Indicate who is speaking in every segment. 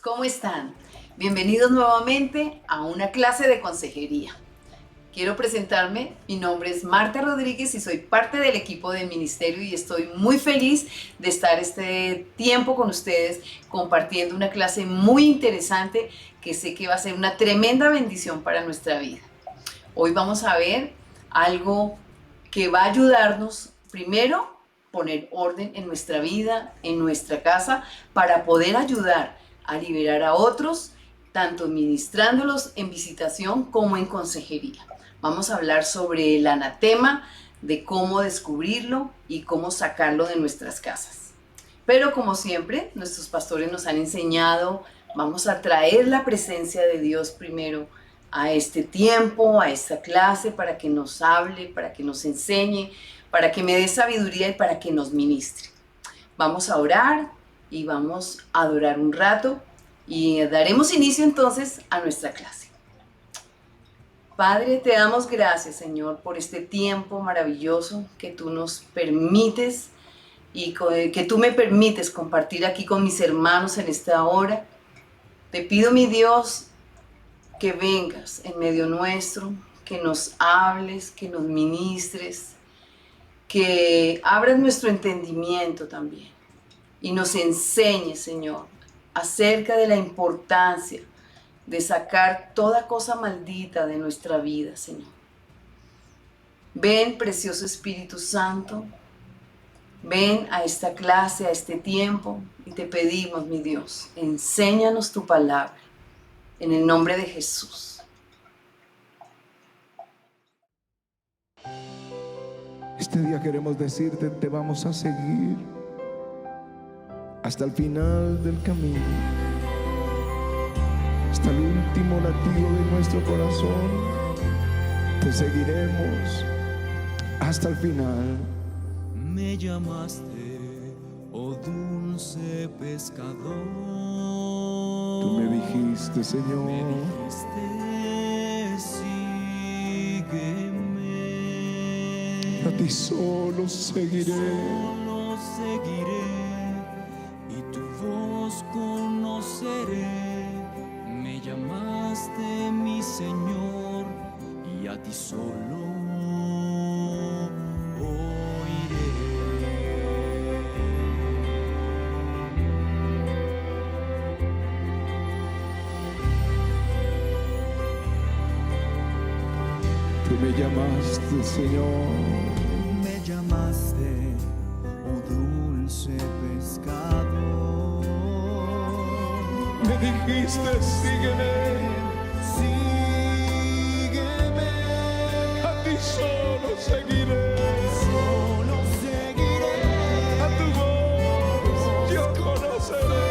Speaker 1: ¿cómo están? Bienvenidos nuevamente a una clase de consejería. Quiero presentarme, mi nombre es Marta Rodríguez y soy parte del equipo de ministerio y estoy muy feliz de estar este tiempo con ustedes compartiendo una clase muy interesante que sé que va a ser una tremenda bendición para nuestra vida. Hoy vamos a ver algo que va a ayudarnos primero poner orden en nuestra vida, en nuestra casa, para poder ayudar a liberar a otros, tanto ministrándolos en visitación como en consejería. Vamos a hablar sobre el anatema, de cómo descubrirlo y cómo sacarlo de nuestras casas. Pero como siempre, nuestros pastores nos han enseñado, vamos a traer la presencia de Dios primero a este tiempo, a esta clase, para que nos hable, para que nos enseñe, para que me dé sabiduría y para que nos ministre. Vamos a orar y vamos a adorar un rato y daremos inicio entonces a nuestra clase. Padre, te damos gracias, Señor, por este tiempo maravilloso que tú nos permites y que tú me permites compartir aquí con mis hermanos en esta hora. Te pido, mi Dios, que vengas en medio nuestro, que nos hables, que nos ministres, que abras nuestro entendimiento también y nos enseñes, Señor, acerca de la importancia de sacar toda cosa maldita de nuestra vida, Señor. Ven, precioso Espíritu Santo, ven a esta clase, a este tiempo, y te pedimos, mi Dios, enséñanos tu palabra, en el nombre de Jesús.
Speaker 2: Este día queremos decirte, te vamos a seguir hasta el final del camino, hasta el último latido de nuestro corazón. Te seguiremos hasta el final.
Speaker 3: Me llamaste, oh dulce pescador.
Speaker 2: Tú me dijiste, Señor,
Speaker 3: Me dijiste, sígueme.
Speaker 2: a ti solo seguiré.
Speaker 3: Solo seguiré y tu voz conoceré. Me llamaste, mi Señor, y a ti solo
Speaker 2: Tú me llamaste, Señor.
Speaker 3: me llamaste, oh dulce pescador.
Speaker 2: Me dijiste, sígueme.
Speaker 3: Sígueme,
Speaker 2: A ti solo seguiré.
Speaker 3: solo seguiré.
Speaker 2: A tu voz yo conoceré.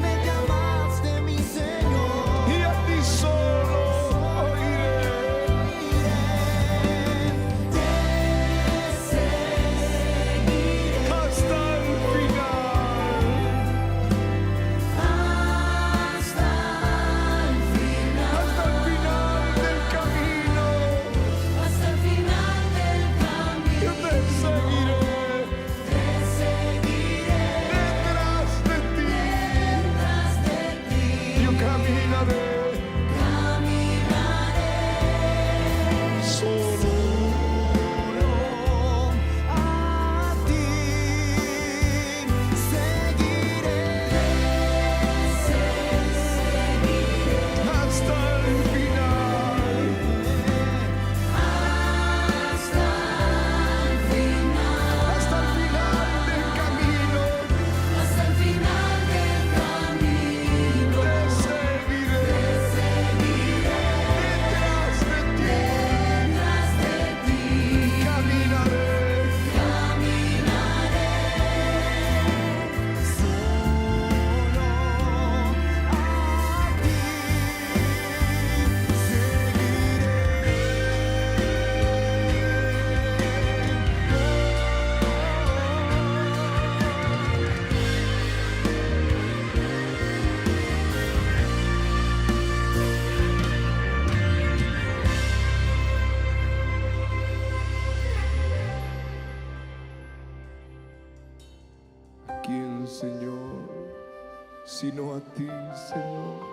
Speaker 3: Me llamaste, mi Señor,
Speaker 2: Y a ti solo oiré.
Speaker 3: te seguiré
Speaker 2: Hasta el final.
Speaker 3: hasta el final.
Speaker 2: Hasta el final del camino. sino a ti, Señor.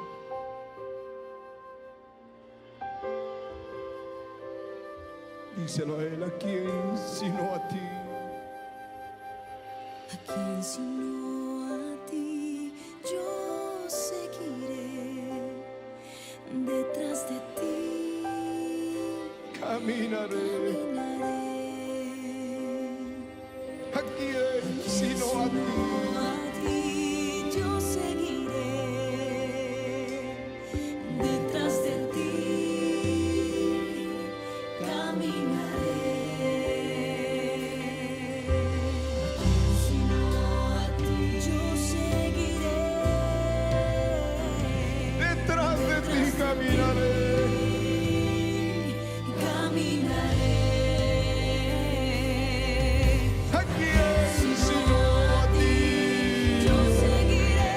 Speaker 2: Díselo a Él, ¿a quién sino a ti?
Speaker 3: ¿A quién sino a ti yo seguiré? Detrás de ti
Speaker 2: Caminaré.
Speaker 3: caminaré.
Speaker 2: ¿A quién sino a ti?
Speaker 3: A ti yo seguiré. Detrás de ti caminaré. Sino a ti yo seguiré.
Speaker 2: Detrás de ti caminaré. ¿A quién sino a ti?
Speaker 3: Yo seguiré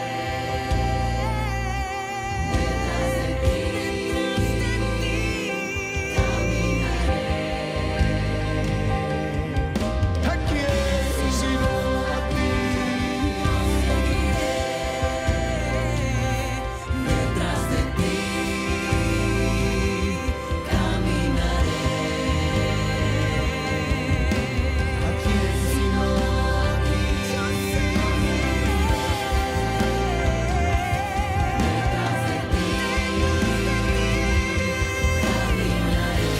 Speaker 3: detrás de ti caminaré.
Speaker 2: ¿A quién sino a ti?
Speaker 3: Detrás de ti caminaré. ¿A quién sino a ti? Yo seguiré. Detrás de ti caminaré.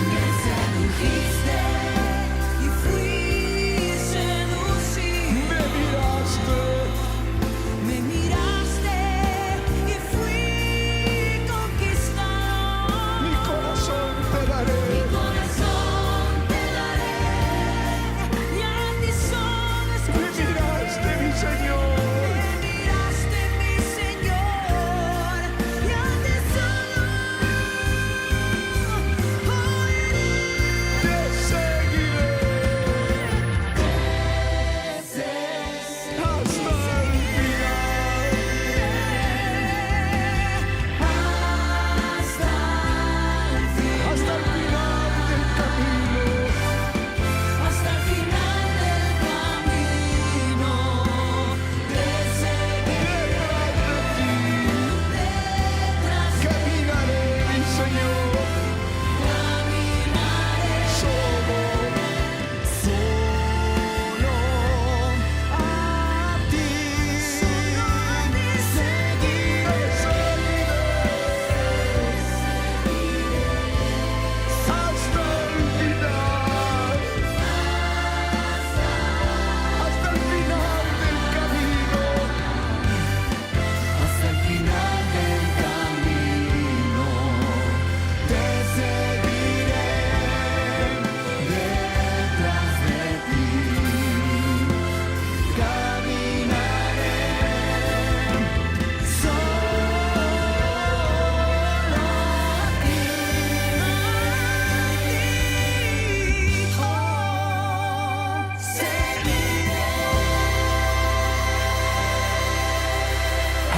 Speaker 3: Me sedujiste y fui seducido.
Speaker 2: Me miraste.
Speaker 3: Me miraste y fui conquistado.
Speaker 2: Mi corazón te daré.
Speaker 3: Mi corazón te daré y a ti solo
Speaker 2: Me
Speaker 3: escucharé.
Speaker 2: miraste, mi Señor.
Speaker 3: Me miraste, mi Señor, y a ti solo oiré.
Speaker 2: Te seguiré hasta el final. Hasta el final del camino.
Speaker 3: Hasta el final del camino te seguiré.
Speaker 2: Detrás de ti
Speaker 3: Detrás
Speaker 2: caminaré, mi Señor.
Speaker 3: caminaré.
Speaker 2: Solo a ti.
Speaker 3: Solo a ti seguiré.
Speaker 2: Te seguiré hasta el final. Hasta el final del camino.
Speaker 3: Hasta el final del camino te seguiré. Detrás de ti caminaré. Solo a ti. Oh, seguiré.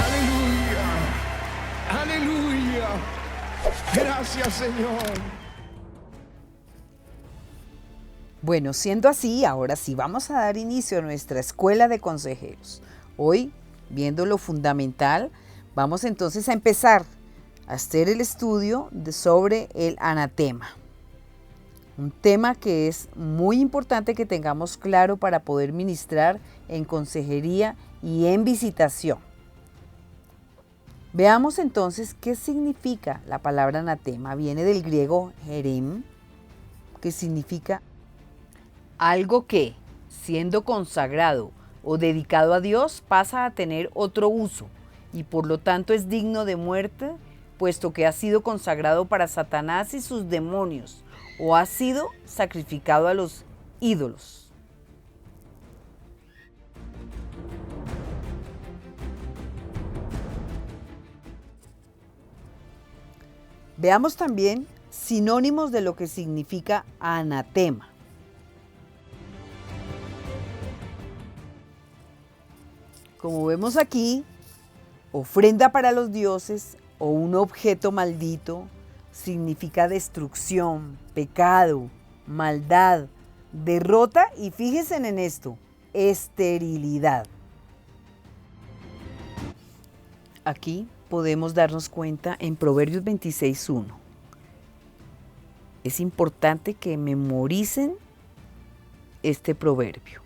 Speaker 2: Aleluya. Aleluya. Gracias, Señor.
Speaker 1: Bueno, siendo así, ahora sí vamos a dar inicio a nuestra escuela de consejeros. Hoy, viendo lo fundamental, vamos entonces a empezar a hacer el estudio sobre el anatema. Un tema que es muy importante que tengamos claro para poder ministrar en consejería y en visitación. Veamos entonces qué significa la palabra anatema. Viene del griego herem, que significa algo que, siendo consagrado o dedicado a Dios, pasa a tener otro uso y por lo tanto es digno de muerte, puesto que ha sido consagrado para Satanás y sus demonios, o ha sido sacrificado a los ídolos. Veamos también sinónimos de lo que significa anatema. Como vemos aquí, ofrenda para los dioses o un objeto maldito significa destrucción, pecado, maldad, derrota y fíjense en esto, esterilidad.
Speaker 4: Aquí podemos darnos cuenta en Proverbios 26:1. Es importante que memoricen este proverbio.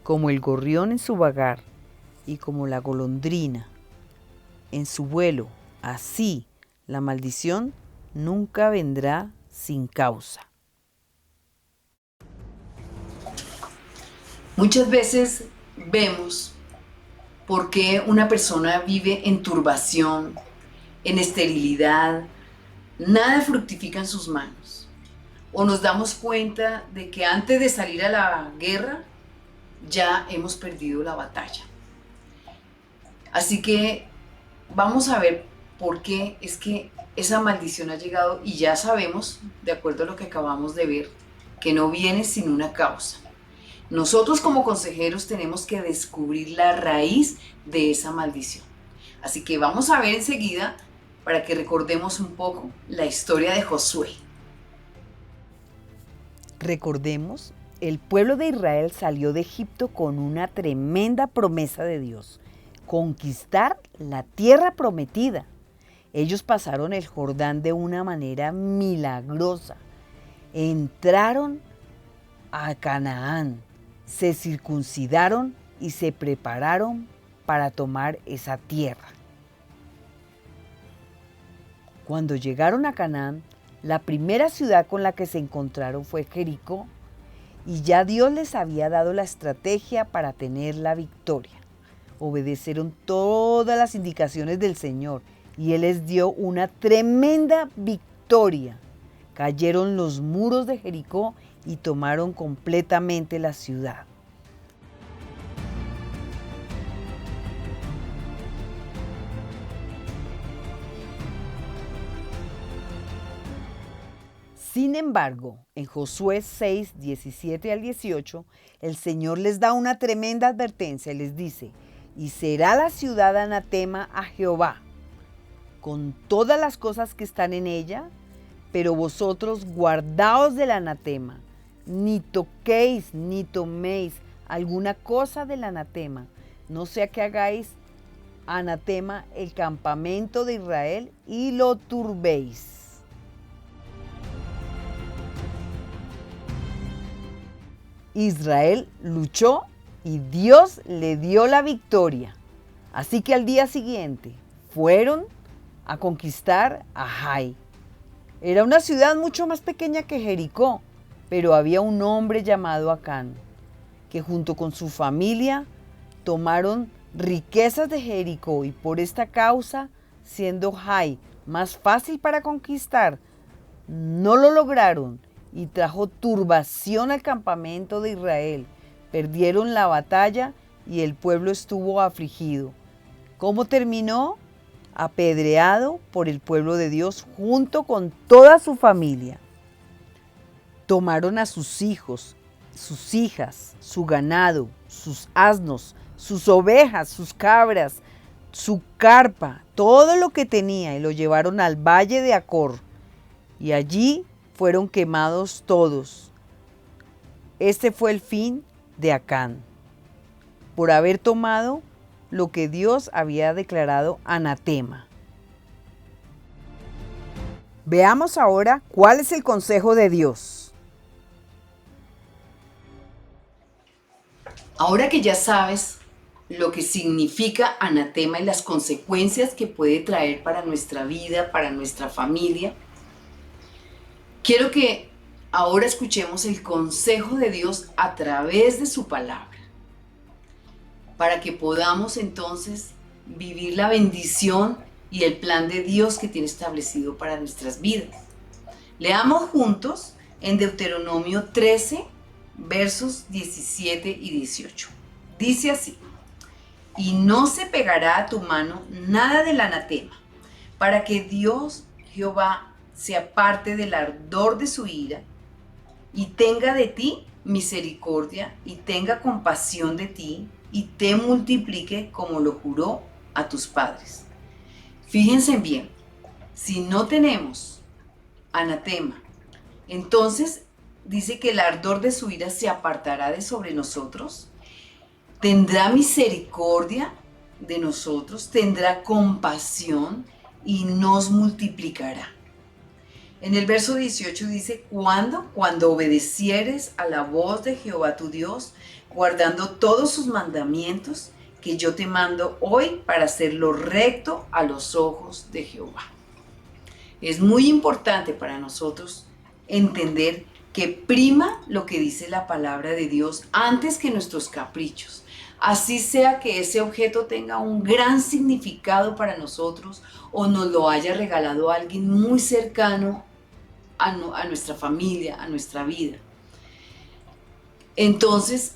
Speaker 4: Como el gorrión en su vagar y como la golondrina en su vuelo, así la maldición nunca vendrá sin causa.
Speaker 1: Muchas veces vemos por qué una persona vive en turbación, en esterilidad, nada fructifica en sus manos. O nos damos cuenta de que antes de salir a la guerra ya hemos perdido la batalla. Así que vamos a ver por qué es que esa maldición ha llegado y ya sabemos, de acuerdo a lo que acabamos de ver, que no viene sin una causa. Nosotros como consejeros tenemos que descubrir la raíz de esa maldición. Así que vamos a ver enseguida para que recordemos un poco la historia de Josué.
Speaker 4: Recordemos, el pueblo de Israel salió de Egipto con una tremenda promesa de Dios: conquistar la tierra prometida. Ellos pasaron el Jordán de una manera milagrosa. Entraron a Canaán, se circuncidaron y se prepararon para tomar esa tierra. Cuando llegaron a Canaán, la primera ciudad con la que se encontraron fue Jericó, y ya Dios les había dado la estrategia para tener la victoria. Obedecieron todas las indicaciones del Señor y Él les dio una tremenda victoria. Cayeron los muros de Jericó y tomaron completamente la ciudad. Sin embargo, en Josué 6, 17 al 18, el Señor les da una tremenda advertencia y les dice: y será la ciudad anatema a Jehová, con todas las cosas que están en ella, pero vosotros guardaos del anatema, ni toquéis ni toméis alguna cosa del anatema, no sea que hagáis anatema el campamento de Israel y lo turbéis. Israel luchó y Dios le dio la victoria. Así que al día siguiente fueron a conquistar a Jai. Era una ciudad mucho más pequeña que Jericó, pero había un hombre llamado Acán, que junto con su familia tomaron riquezas de Jericó, y por esta causa, siendo Jai más fácil para conquistar, no lo lograron y trajo turbación al campamento de Israel. Perdieron la batalla y el pueblo estuvo afligido. ¿Cómo terminó? Apedreado por el pueblo de Dios junto con toda su familia. Tomaron a sus hijos, sus hijas, su ganado, sus asnos, sus ovejas, sus cabras, su carpa, todo lo que tenía, y lo llevaron al valle de Acor, y allí fueron quemados todos. Este fue el fin de Acán, por haber tomado lo que Dios había declarado anatema. Veamos ahora cuál es el consejo de Dios.
Speaker 1: Ahora que ya sabes lo que significa anatema y las consecuencias que puede traer para nuestra vida, para nuestra familia, quiero que ahora escuchemos el consejo de Dios a través de su palabra, para que podamos entonces vivir la bendición y el plan de Dios que tiene establecido para nuestras vidas. Leamos juntos en Deuteronomio 13, versos 17 y 18. Dice así: y no se pegará a tu mano nada del anatema, para que Dios Jehová se aparte del ardor de su ira y tenga de ti misericordia y tenga compasión de ti y te multiplique como lo juró a tus padres. Fíjense bien, si no tenemos anatema, entonces dice que el ardor de su ira se apartará de sobre nosotros, tendrá misericordia de nosotros, tendrá compasión y nos multiplicará. En el verso 18 dice, Cuando obedecieres a la voz de Jehová tu Dios, guardando todos sus mandamientos, que yo te mando hoy para hacer lo recto a los ojos de Jehová. Es muy importante para nosotros entender que prima lo que dice la palabra de Dios antes que nuestros caprichos. Así sea que ese objeto tenga un gran significado para nosotros o nos lo haya regalado alguien muy cercano a nuestra familia, a nuestra vida. Entonces,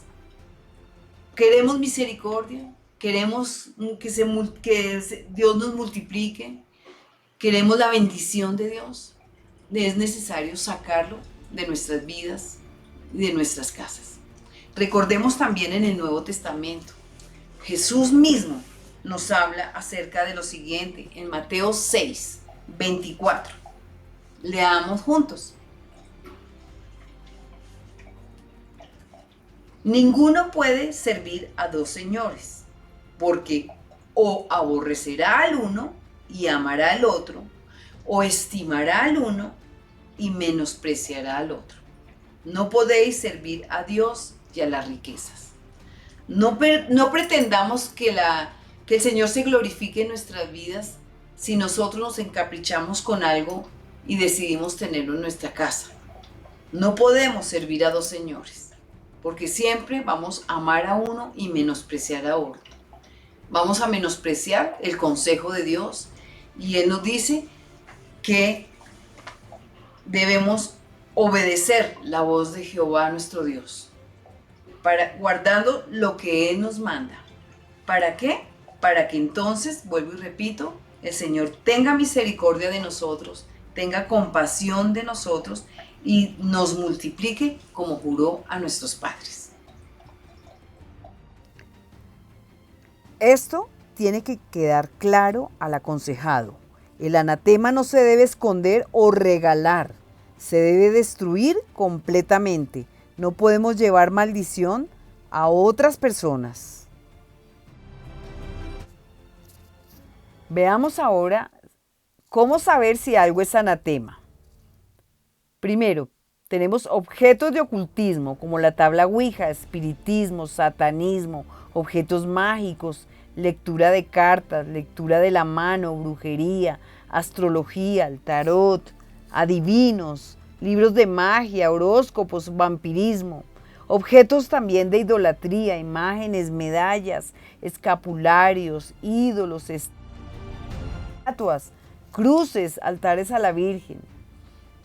Speaker 1: queremos misericordia, queremos que Dios nos multiplique, queremos la bendición de Dios. Es necesario sacarlo de nuestras vidas y de nuestras casas. Recordemos también en el Nuevo Testamento, Jesús mismo nos habla acerca de lo siguiente en Mateo 6, 24. Leamos juntos. Ninguno puede servir a dos señores, porque o aborrecerá al uno y amará al otro, o estimará al uno y menospreciará al otro. No podéis servir a Dios y a las riquezas. No pretendamos que el Señor se glorifique en nuestras vidas si nosotros nos encaprichamos con algo y decidimos tenerlo en nuestra casa. No podemos servir a dos señores, porque siempre vamos a amar a uno y menospreciar a otro. Vamos a menospreciar el consejo de Dios y Él nos dice que debemos obedecer la voz de Jehová nuestro Dios, guardando lo que Él nos manda. ¿Para qué? Para que entonces, vuelvo y repito, el Señor tenga misericordia de nosotros, tenga compasión de nosotros y nos multiplique como juró a nuestros padres.
Speaker 4: Esto tiene que quedar claro al aconsejado. El anatema no se debe esconder o regalar, se debe destruir completamente. No podemos llevar maldición a otras personas. Veamos ahora cómo saber si algo es anatema. Primero, tenemos objetos de ocultismo como la tabla Ouija, espiritismo, satanismo, objetos mágicos, lectura de cartas, lectura de la mano, brujería, astrología, el tarot, adivinos, libros de magia, horóscopos, vampirismo, objetos también de idolatría, imágenes, medallas, escapularios, ídolos, estatuas, cruces, altares a la Virgen.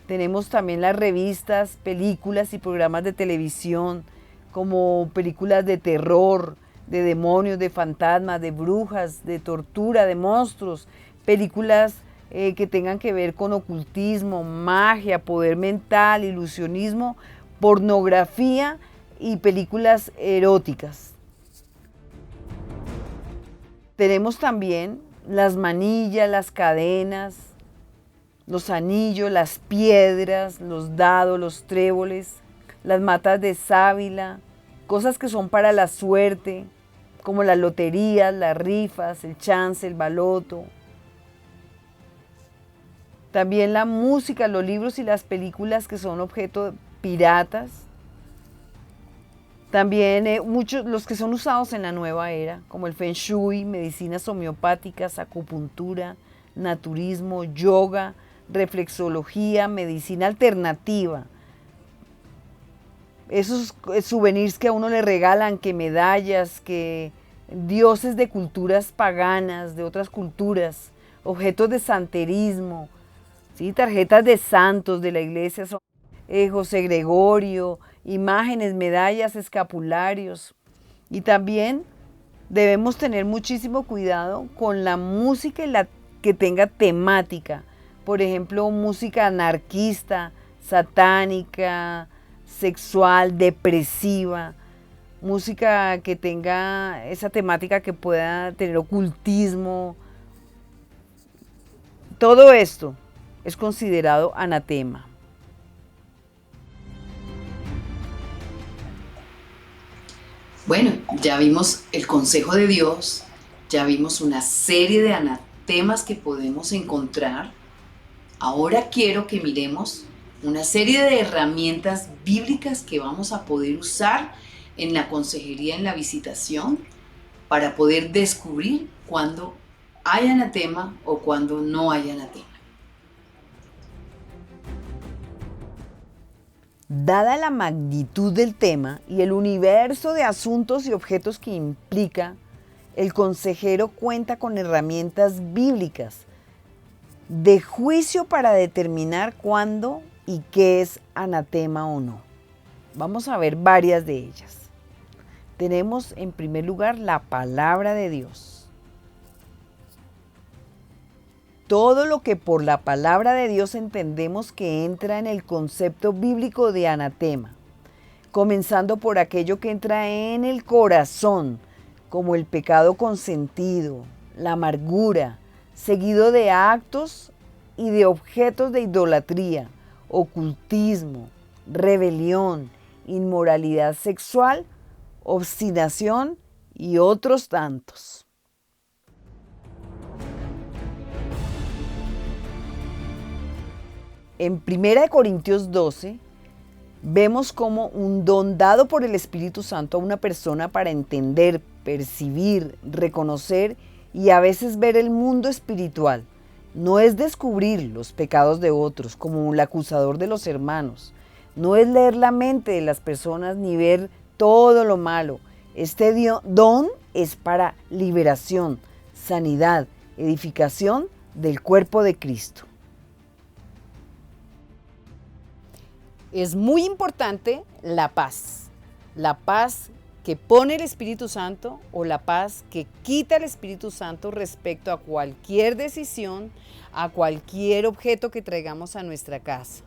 Speaker 4: Tenemos también las revistas, películas y programas de televisión, como películas de terror, de demonios, de fantasmas, de brujas, de tortura, de monstruos, películas que tengan que ver con ocultismo, magia, poder mental, ilusionismo, pornografía y películas eróticas. Tenemos también las manillas, las cadenas, los anillos, las piedras, los dados, los tréboles, las matas de sábila, cosas que son para la suerte, como las loterías, las rifas, el chance, el baloto. También la música, los libros y las películas que son objetos piratas. También muchos, los que son usados en la nueva era, como el Feng Shui, medicinas homeopáticas, acupuntura, naturismo, yoga, reflexología, medicina alternativa. Esos souvenirs que a uno le regalan, que medallas, que dioses de culturas paganas, de otras culturas, objetos de santerismo, ¿sí? Tarjetas de santos de la iglesia, José Gregorio, imágenes, medallas, escapularios. Y también debemos tener muchísimo cuidado con la música que tenga temática. Por ejemplo, música anarquista, satánica, sexual, depresiva, música que tenga esa temática que pueda tener ocultismo. Todo esto es considerado anatema.
Speaker 1: Bueno, ya vimos el consejo de Dios, Ya vimos una serie de anatemas que podemos encontrar. Ahora quiero que miremos una serie de herramientas bíblicas que vamos a poder usar en la consejería, en la visitación, para poder descubrir cuándo hay anatema o cuándo no hay anatema.
Speaker 4: Dada la magnitud del tema y el universo de asuntos y objetos que implica, el consejero cuenta con herramientas bíblicas de juicio para determinar cuándo y qué es anatema o no. Vamos a ver varias de ellas. Tenemos en primer lugar la palabra de Dios. Todo lo que por la palabra de Dios entendemos que entra en el concepto bíblico de anatema, comenzando por aquello que entra en el corazón, como el pecado consentido, la amargura, seguido de actos y de objetos de idolatría, ocultismo, rebelión, inmoralidad sexual, obstinación y otros tantos. En 1 Corintios 12 vemos como un don dado por el Espíritu Santo a una persona para entender, percibir, reconocer y a veces ver el mundo espiritual. No es descubrir los pecados de otros como el acusador de los hermanos. No es leer la mente de las personas ni ver todo lo malo. Este don es para liberación, sanidad, edificación del cuerpo de Cristo. Es muy importante la paz que pone el Espíritu Santo o la paz que quita el Espíritu Santo respecto a cualquier decisión, a cualquier objeto que traigamos a nuestra casa.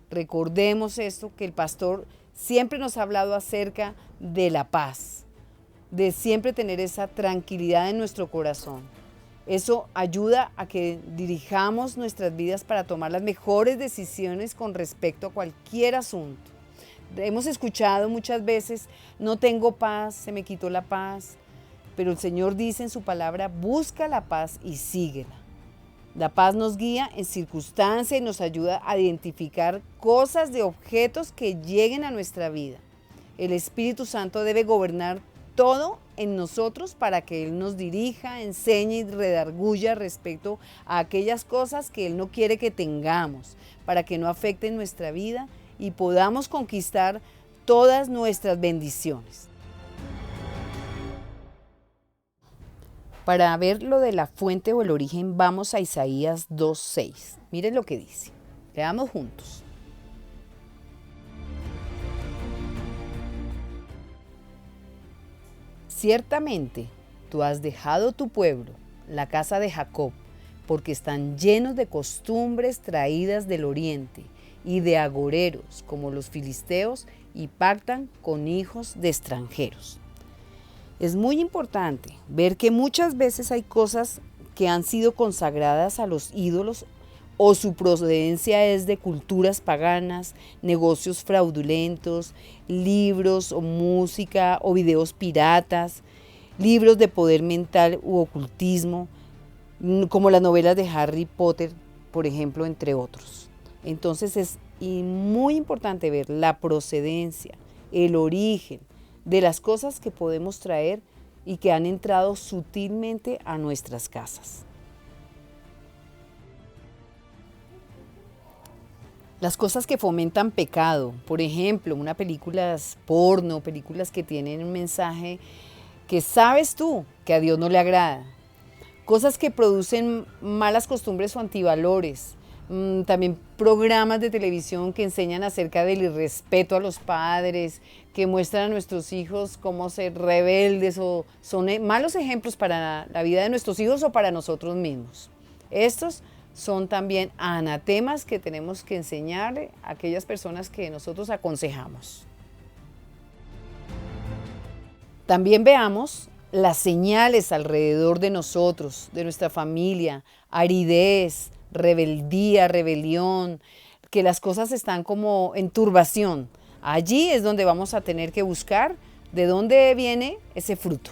Speaker 4: Recordemos esto, que el pastor siempre nos ha hablado acerca de la paz, de siempre tener esa tranquilidad en nuestro corazón. Eso ayuda a que dirijamos nuestras vidas para tomar las mejores decisiones con respecto a cualquier asunto. Hemos escuchado muchas veces, no tengo paz, se me quitó la paz, pero el Señor dice en su palabra, busca la paz y síguela. La paz nos guía en circunstancias y nos ayuda a identificar cosas de objetos que lleguen a nuestra vida. El Espíritu Santo debe gobernar todo en nosotros para que Él nos dirija, enseñe y redarguya respecto a aquellas cosas que Él no quiere que tengamos, para que no afecten nuestra vida y podamos conquistar todas nuestras bendiciones. Para ver lo de la fuente o el origen, vamos a Isaías 2:6. Miren lo que dice. Leamos juntos. Ciertamente, tú has dejado tu pueblo, la casa de Jacob, porque están llenos de costumbres traídas del oriente y de agoreros como los filisteos y pactan con hijos de extranjeros. Es muy importante ver que muchas veces hay cosas que han sido consagradas a los ídolos o su procedencia es de culturas paganas, negocios fraudulentos, libros o música o videos piratas, libros de poder mental u ocultismo, como las novelas de Harry Potter, por ejemplo, entre otros. Entonces es muy importante ver la procedencia, el origen de las cosas que podemos traer y que han entrado sutilmente a nuestras casas. Las cosas que fomentan pecado, por ejemplo, unas películas porno, películas que tienen un mensaje que sabes tú que a Dios no le agrada. Cosas que producen malas costumbres o antivalores. También programas de televisión que enseñan acerca del irrespeto a los padres, que muestran a nuestros hijos cómo ser rebeldes o son malos ejemplos para la vida de nuestros hijos o para nosotros mismos. Estos son también anatemas que tenemos que enseñarle a aquellas personas que nosotros aconsejamos. También veamos las señales alrededor de nosotros, de nuestra familia, aridez, rebeldía, rebelión, que las cosas están como en turbación. Allí es donde vamos a tener que buscar de dónde viene ese fruto.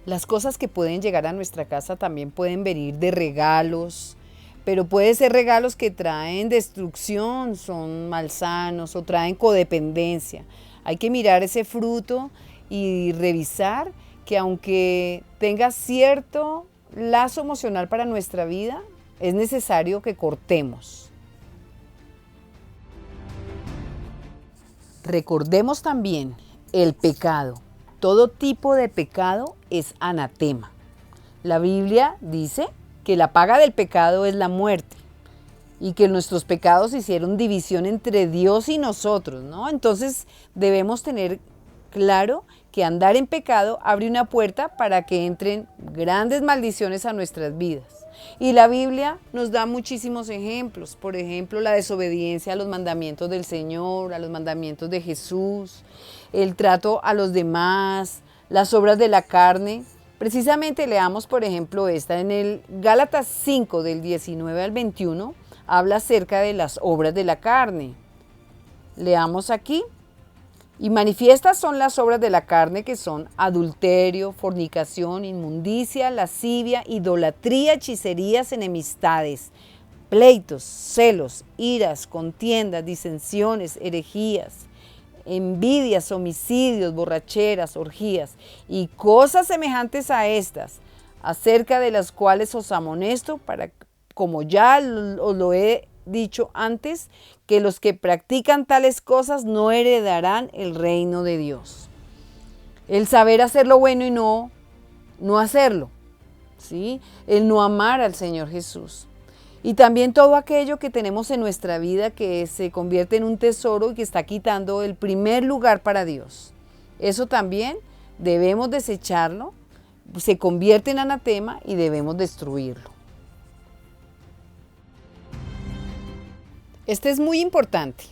Speaker 4: Las cosas que pueden llegar a nuestra casa también pueden venir de regalos, pero puede ser regalos que traen destrucción, son malsanos o traen codependencia. Hay que mirar ese fruto y revisar que aunque tenga cierto lazo emocional para nuestra vida, es necesario que cortemos. Recordemos también el pecado. Todo tipo de pecado es anatema. La Biblia dice que la paga del pecado es la muerte y que nuestros pecados hicieron división entre Dios y nosotros, ¿no? Entonces debemos tener claro que andar en pecado abre una puerta para que entren grandes maldiciones a nuestras vidas. Y la Biblia nos da muchísimos ejemplos, por ejemplo, la desobediencia a los mandamientos del Señor, a los mandamientos de Jesús, el trato a los demás, las obras de la carne. Precisamente leamos, por ejemplo, esta en el Gálatas 5, del 19 al 21, habla acerca de las obras de la carne. Leamos aquí. Y manifiestas son las obras de la carne, que son adulterio, fornicación, inmundicia, lascivia, idolatría, hechicerías, enemistades, pleitos, celos, iras, contiendas, disensiones, herejías, envidias, homicidios, borracheras, orgías y cosas semejantes a estas, acerca de las cuales os amonesto, para, como ya os lo he dicho antes, que los que practican tales cosas no heredarán el reino de Dios. El saber hacer lo bueno y no hacerlo, ¿sí? El no amar al Señor Jesús. Y también todo aquello que tenemos en nuestra vida que se convierte en un tesoro y que está quitando el primer lugar para Dios. Eso también debemos desecharlo, se convierte en anatema y debemos destruirlo. Este es muy importante.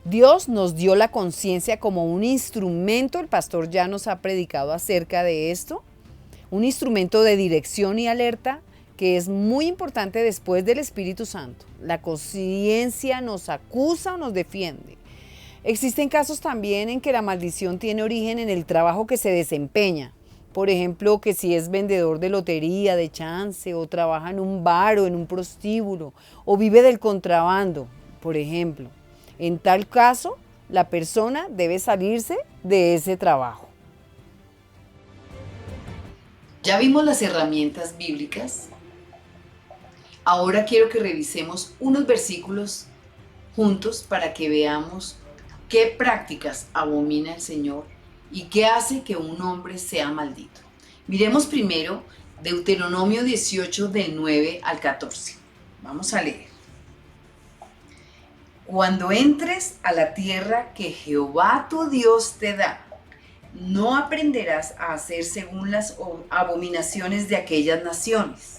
Speaker 4: Dios nos dio la conciencia como un instrumento, el pastor ya nos ha predicado acerca de esto, un instrumento de dirección y alerta que es muy importante después del Espíritu Santo. La conciencia nos acusa o nos defiende. Existen casos también en que la maldición tiene origen en el trabajo que se desempeña. Por ejemplo, que si es vendedor de lotería, de chance, o trabaja en un bar o en un prostíbulo, o vive del contrabando, por ejemplo. En tal caso, la persona debe salirse de ese trabajo.
Speaker 1: Ya vimos las herramientas bíblicas. Ahora quiero que revisemos unos versículos juntos para que veamos qué prácticas abomina el Señor y qué hace que un hombre sea maldito. Miremos primero Deuteronomio 18 del 9 al 14. Vamos a leer. Cuando entres a la tierra que Jehová tu Dios te da, no aprenderás a hacer según las abominaciones de aquellas naciones.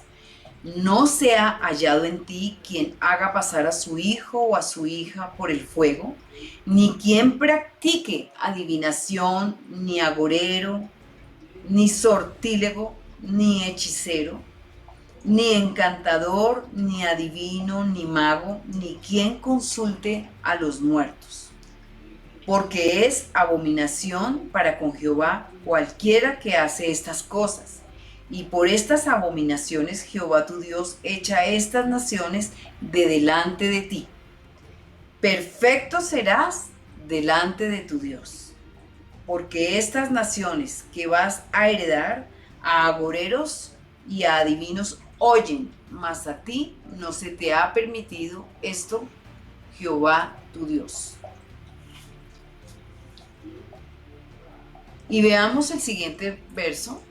Speaker 1: No sea hallado en ti quien haga pasar a su hijo o a su hija por el fuego, ni quien practique adivinación, ni agorero, ni sortílego, ni hechicero, ni encantador, ni adivino, ni mago, ni quien consulte a los muertos. Porque es abominación para con Jehová cualquiera que hace estas cosas. Y por estas abominaciones Jehová tu Dios echa estas naciones de delante de ti. Perfecto serás delante de tu Dios, porque estas naciones que vas a heredar a agoreros y a adivinos oyen, mas a ti no se te ha permitido esto, Jehová tu Dios. Y veamos el siguiente verso.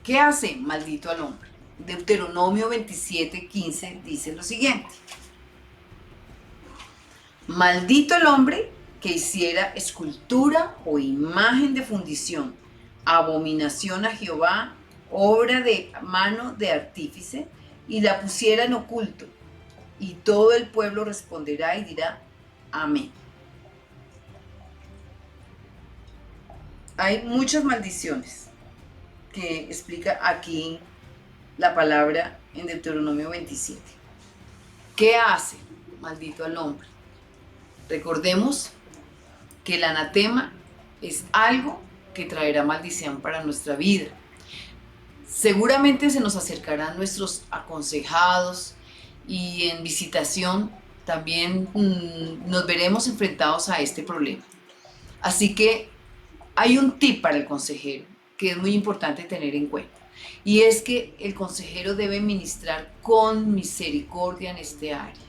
Speaker 1: ¿Qué hace maldito al hombre? Deuteronomio 27:15 dice lo siguiente. Maldito el hombre que hiciera escultura o imagen de fundición, abominación a Jehová, obra de mano de artífice, y la pusiera en oculto. Y todo el pueblo responderá y dirá, amén. Hay muchas maldiciones que explica aquí la palabra en Deuteronomio 27. ¿Qué hace maldito al hombre? Recordemos que el anatema es algo que traerá maldición para nuestra vida. Seguramente se nos acercarán nuestros aconsejados y en visitación también nos veremos enfrentados a este problema. Así que hay un tip para el consejero que es muy importante tener en cuenta, y es que el consejero debe ministrar con misericordia en este área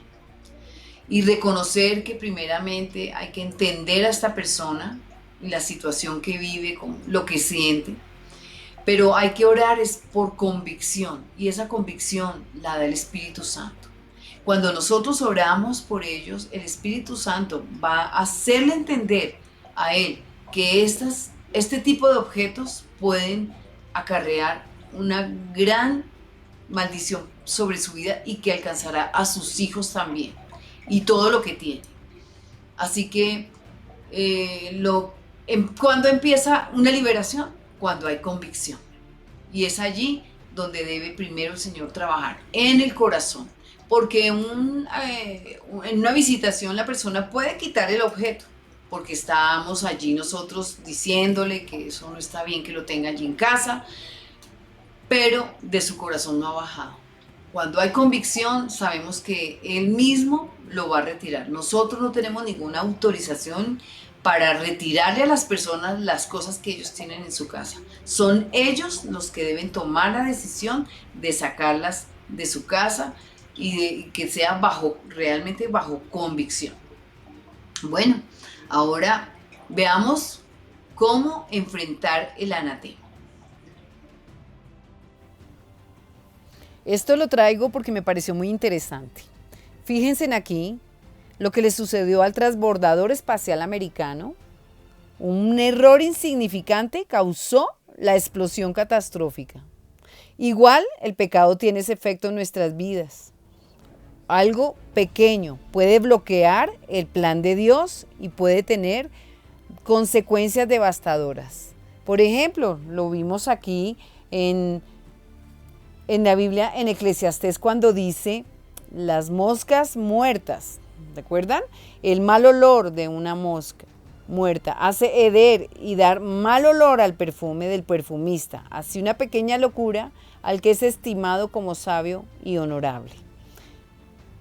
Speaker 1: y reconocer que primeramente hay que entender a esta persona y la situación que vive, con lo que siente, pero hay que orar es por convicción, y esa convicción la da el Espíritu Santo. Cuando nosotros oramos por ellos, el Espíritu Santo va a hacerle entender a él que este tipo de objetos pueden acarrear una gran maldición sobre su vida y que alcanzará a sus hijos también y todo lo que tiene. Así que ¿cuándo empieza una liberación? Cuando hay convicción, y es allí donde debe primero el Señor trabajar en el corazón, porque en una visitación la persona puede quitar el objeto porque estamos allí nosotros diciéndole que eso no está bien que lo tenga allí en casa, pero de su corazón no ha bajado. Cuando hay convicción, sabemos que Él mismo lo va a retirar. Nosotros no tenemos ninguna autorización para retirarle a las personas las cosas que ellos tienen en su casa. Son ellos los que deben tomar la decisión de sacarlas de su casa y que sea realmente bajo convicción. Bueno, ahora veamos cómo enfrentar el anatema.
Speaker 4: Esto lo traigo porque me pareció muy interesante. Fíjense en aquí lo que le sucedió al transbordador espacial americano. Un error insignificante causó la explosión catastrófica. Igual el pecado tiene ese efecto en nuestras vidas. Algo pequeño puede bloquear el plan de Dios y puede tener consecuencias devastadoras. Por ejemplo, lo vimos aquí en la Biblia, en Eclesiastés, cuando dice las moscas muertas. ¿Recuerdan? El mal olor de una mosca muerta hace heder y dar mal olor al perfume del perfumista. Así una pequeña locura al que es estimado como sabio y honorable.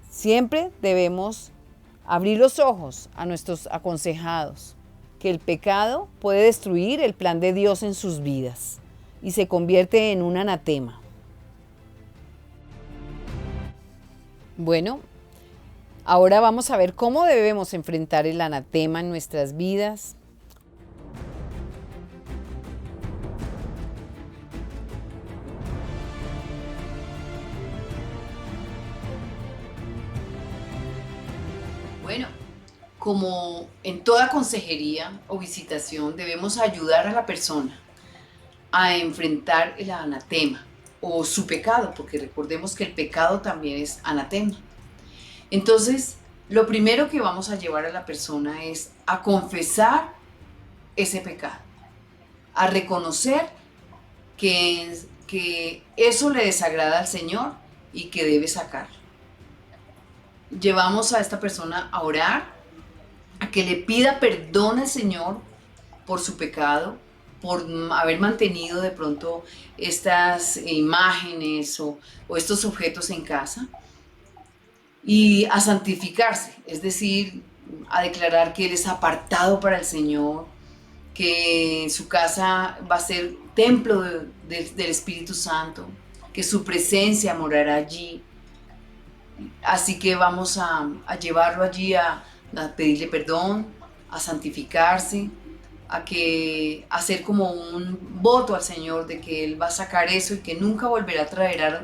Speaker 4: Siempre debemos abrir los ojos a nuestros aconsejados, que el pecado puede destruir el plan de Dios en sus vidas y se convierte en un anatema. Bueno, ahora vamos a ver cómo debemos enfrentar el anatema en nuestras vidas.
Speaker 1: Bueno, como en toda consejería o visitación, debemos ayudar a la persona a enfrentar el anatema o su pecado, porque recordemos que el pecado también es anatema. Entonces, lo primero que vamos a llevar a la persona es a confesar ese pecado, a reconocer que eso le desagrada al Señor y que debe sacarlo. Llevamos a esta persona a orar, a que le pida perdón al Señor por su pecado, por haber mantenido de pronto estas imágenes o estos objetos en casa, y a santificarse, es decir, a declarar que Él es apartado para el Señor, que su casa va a ser templo del Espíritu Santo, que su presencia morará allí. Así que vamos a llevarlo allí a pedirle perdón, a santificarse, a hacer como un voto al Señor de que Él va a sacar eso y que nunca volverá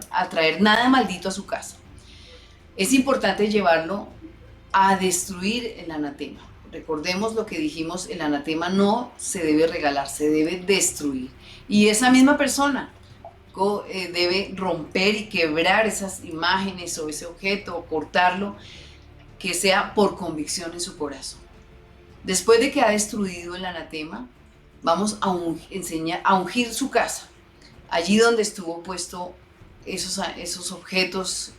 Speaker 1: a traer nada maldito a su casa. Es importante llevarlo a destruir el anatema. Recordemos lo que dijimos, el anatema no se debe regalar, se debe destruir. Y esa misma persona debe romper y quebrar esas imágenes o ese objeto o cortarlo, que sea por convicción en su corazón. Después de que ha destruido el anatema, vamos a ungir su casa, allí donde estuvo puesto esos objetos,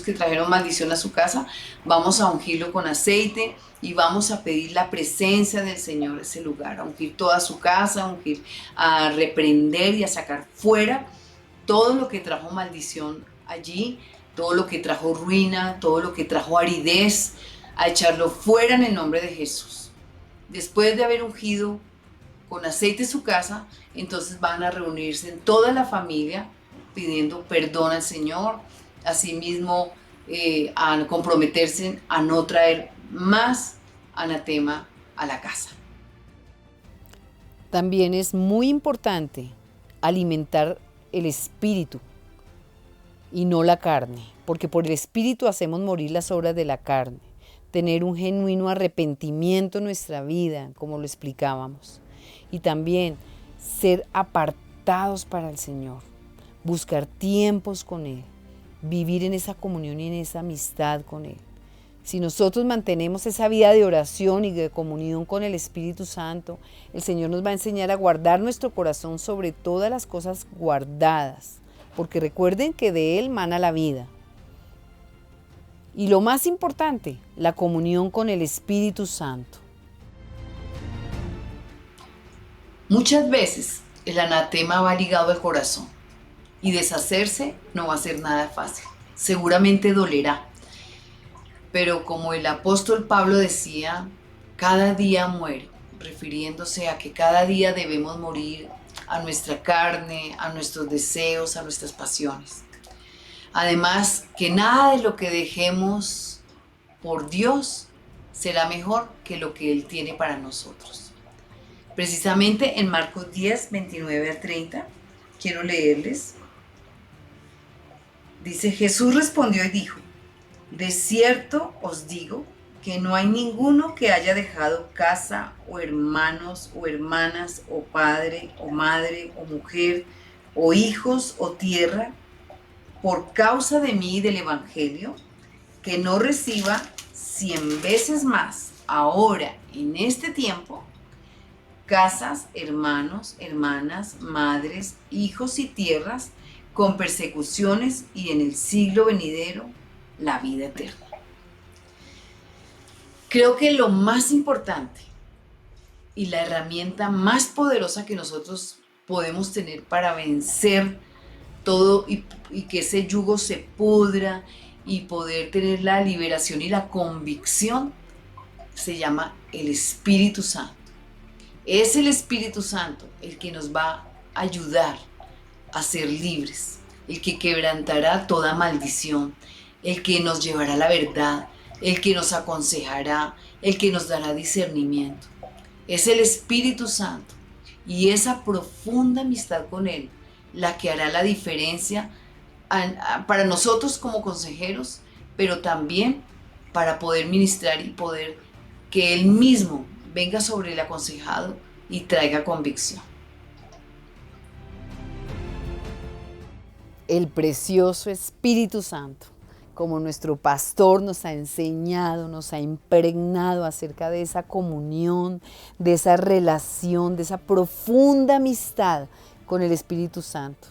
Speaker 1: que trajeron maldición a su casa, vamos a ungirlo con aceite y vamos a pedir la presencia del Señor en ese lugar, a ungir toda su casa, a reprender y a sacar fuera todo lo que trajo maldición allí, todo lo que trajo ruina, todo lo que trajo aridez, a echarlo fuera en el nombre de Jesús. Después de haber ungido con aceite su casa, entonces van a reunirse en toda la familia pidiendo perdón al Señor, asimismo a comprometerse a no traer más anatema a la casa.
Speaker 4: También es muy importante alimentar el espíritu y no la carne, porque por el espíritu hacemos morir las obras de la carne, tener un genuino arrepentimiento en nuestra vida, como lo explicábamos, y también ser apartados para el Señor, buscar tiempos con Él, vivir en esa comunión y en esa amistad con Él. Si nosotros mantenemos esa vida de oración y de comunión con el Espíritu Santo, el Señor nos va a enseñar a guardar nuestro corazón sobre todas las cosas guardadas, porque recuerden que de Él mana la vida. Y lo más importante, la comunión con el Espíritu Santo.
Speaker 1: Muchas veces el anatema va ligado al corazón y deshacerse no va a ser nada fácil. Seguramente dolerá. Pero como el apóstol Pablo decía, cada día muere, refiriéndose a que cada día debemos morir a nuestra carne, a nuestros deseos, a nuestras pasiones. Además, que nada de lo que dejemos por Dios será mejor que lo que Él tiene para nosotros. Precisamente en Marcos 10, 29 al 30, quiero leerles. Dice, Jesús respondió y dijo, de cierto os digo que no hay ninguno que haya dejado casa o hermanos o hermanas o padre o madre o mujer o hijos o tierra por causa de mí y del Evangelio, que no reciba 100 veces más ahora en este tiempo casas, hermanos, hermanas, madres, hijos y tierras con persecuciones y en el siglo venidero la vida eterna. Creo que lo más importante y la herramienta más poderosa que nosotros podemos tener para vencer todo y que ese yugo se pudra y poder tener la liberación y la convicción se llama el Espíritu Santo. Es el Espíritu Santo el que nos va a ayudar a ser libres, el que quebrantará toda maldición, el que nos llevará a la verdad, el que nos aconsejará, el que nos dará discernimiento. Es el Espíritu Santo y esa profunda amistad con Él la que hará la diferencia para nosotros como consejeros, pero también para poder ministrar y poder que Él mismo venga sobre el aconsejado y traiga convicción.
Speaker 4: El precioso Espíritu Santo, como nuestro pastor nos ha enseñado, nos ha impregnado acerca de esa comunión, de esa relación, de esa profunda amistad con el Espíritu Santo.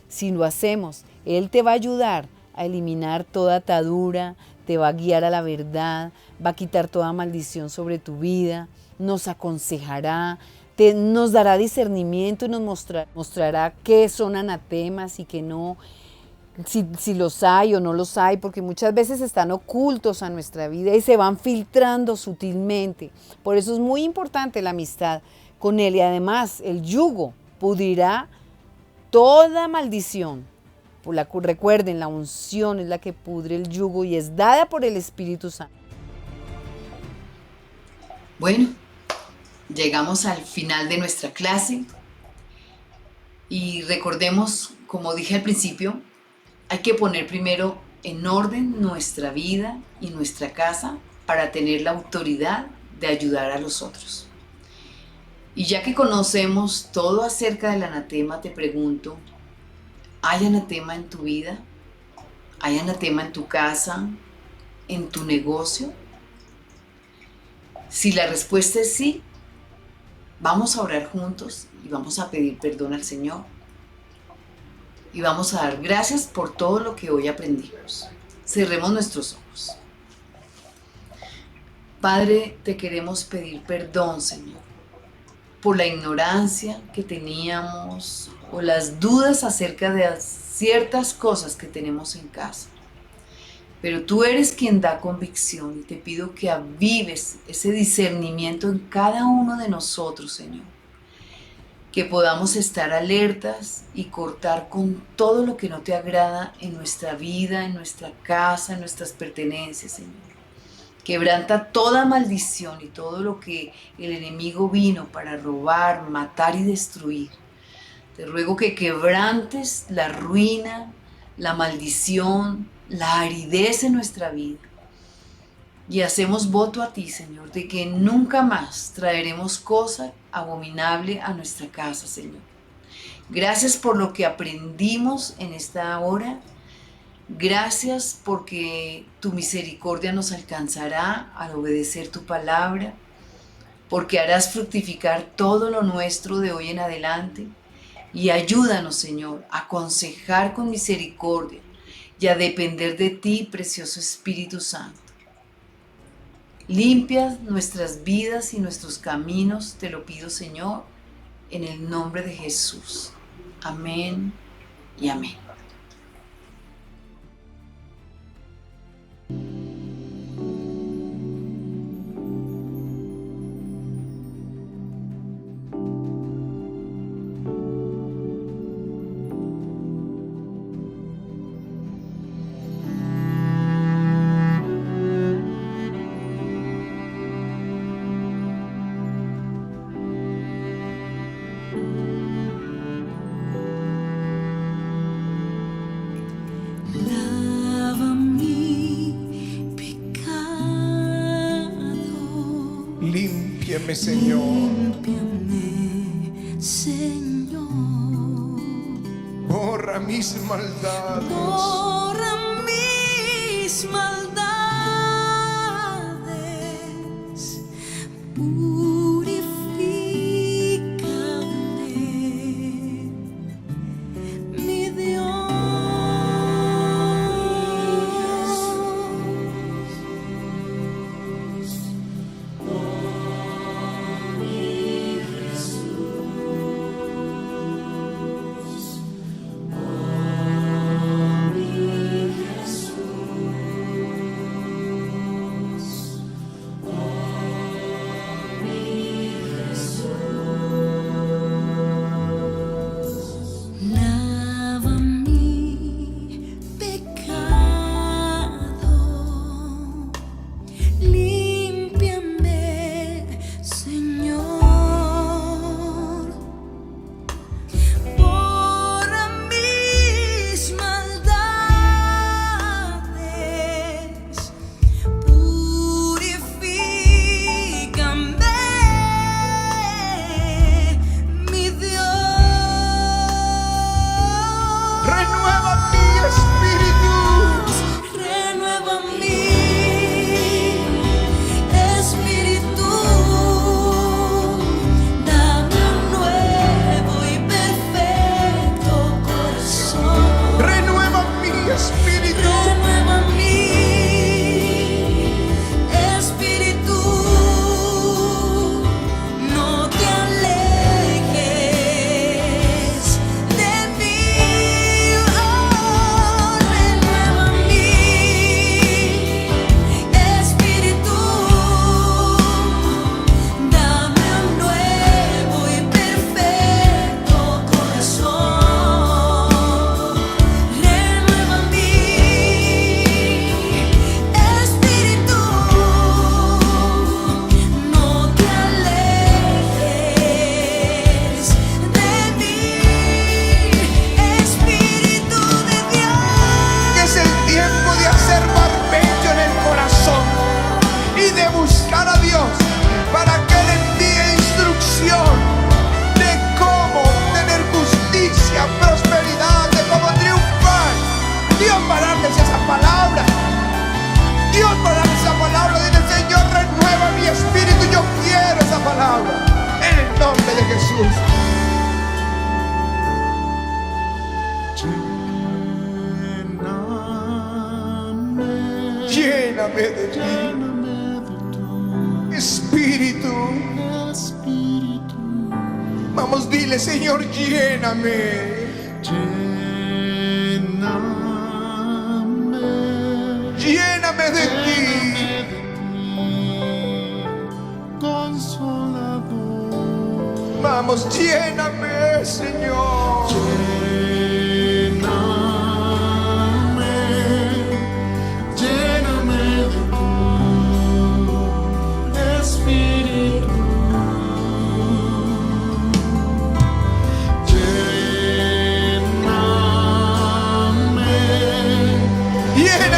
Speaker 4: Si lo hacemos, Él te va a ayudar a eliminar toda atadura, te va a guiar a la verdad, va a quitar toda maldición sobre tu vida, nos aconsejará, nos dará discernimiento y nos mostrará qué son anatemas y qué no, si los hay o no los hay, porque muchas veces están ocultos a nuestra vida y se van filtrando sutilmente. Por eso es muy importante la amistad con Él y además el yugo pudrirá toda maldición. Recuerden, la unción es la que pudre el yugo y es dada por el Espíritu Santo.
Speaker 1: Bueno, llegamos al final de nuestra clase y recordemos, como dije al principio, hay que poner primero en orden nuestra vida y nuestra casa para tener la autoridad de ayudar a los otros. Y ya que conocemos todo acerca del anatema, te pregunto, ¿hay anatema en tu vida? ¿Hay anatema en tu casa? ¿En tu negocio? Si la respuesta es sí, vamos a orar juntos y vamos a pedir perdón al Señor. y vamos a dar gracias por todo lo que hoy aprendimos. Cerremos nuestros ojos. Padre, te queremos pedir perdón, Señor, por la ignorancia que teníamos o las dudas acerca de ciertas cosas que tenemos en casa. Pero tú eres quien da convicción y te pido que avives ese discernimiento en cada uno de nosotros, Señor. Que podamos estar alertas y cortar con todo lo que no te agrada en nuestra vida, en nuestra casa, en nuestras pertenencias, Señor. Quebranta toda maldición y todo lo que el enemigo vino para robar, matar y destruir. Te ruego que quebrantes la ruina, la maldición, la aridez en nuestra vida. Y hacemos voto a ti, Señor, de que nunca más traeremos cosa abominable a nuestra casa, Señor. Gracias por lo que aprendimos en esta hora. Gracias porque tu misericordia nos alcanzará al obedecer tu palabra, porque harás fructificar todo lo nuestro de hoy en adelante. Y ayúdanos, Señor, a aconsejar con misericordia y a depender de ti, precioso Espíritu Santo. Limpia nuestras vidas y nuestros caminos, te lo pido, Señor, en el nombre de Jesús. Amén y amén.
Speaker 3: Lava mi pecado,
Speaker 2: Límpiame, Señor.
Speaker 3: límpiame, Señor,
Speaker 2: Borra mis maldades.
Speaker 3: borra mis maldades, purifícame, mi Dios. Lava mi pecado, límpiame, Señor, borra mis maldades, purifícame, mi Dios.
Speaker 2: Renueva mi espíritu.
Speaker 3: Renueva mi espíritu, dame un nuevo y perfecto corazón.
Speaker 2: Renueva mi espíritu.
Speaker 3: Renueva mi espíritu, no te alejes de mí. Oh, renueva mi espíritu, dame un nuevo y perfecto corazón. Renueva mi espíritu, no te alejes de mí, Espíritu de Dios.
Speaker 2: Es el tiempo de hacer barbecho en el corazón y de buscar a Dios para que Él envíe instrucción de cómo tener justicia, prosperidad, de cómo triunfar. Dios va a darles esa palabra. Dios va a darles esa palabra. Dile, Señor, renueva mi espíritu. Yo quiero esa palabra. En el nombre de Jesús. lléname de ti. Espíritu, vamos, dile, Señor, lléname. Lléname de ti. Vamos, lléname, Señor.
Speaker 5: Lléname de tu Espíritu. Lléname.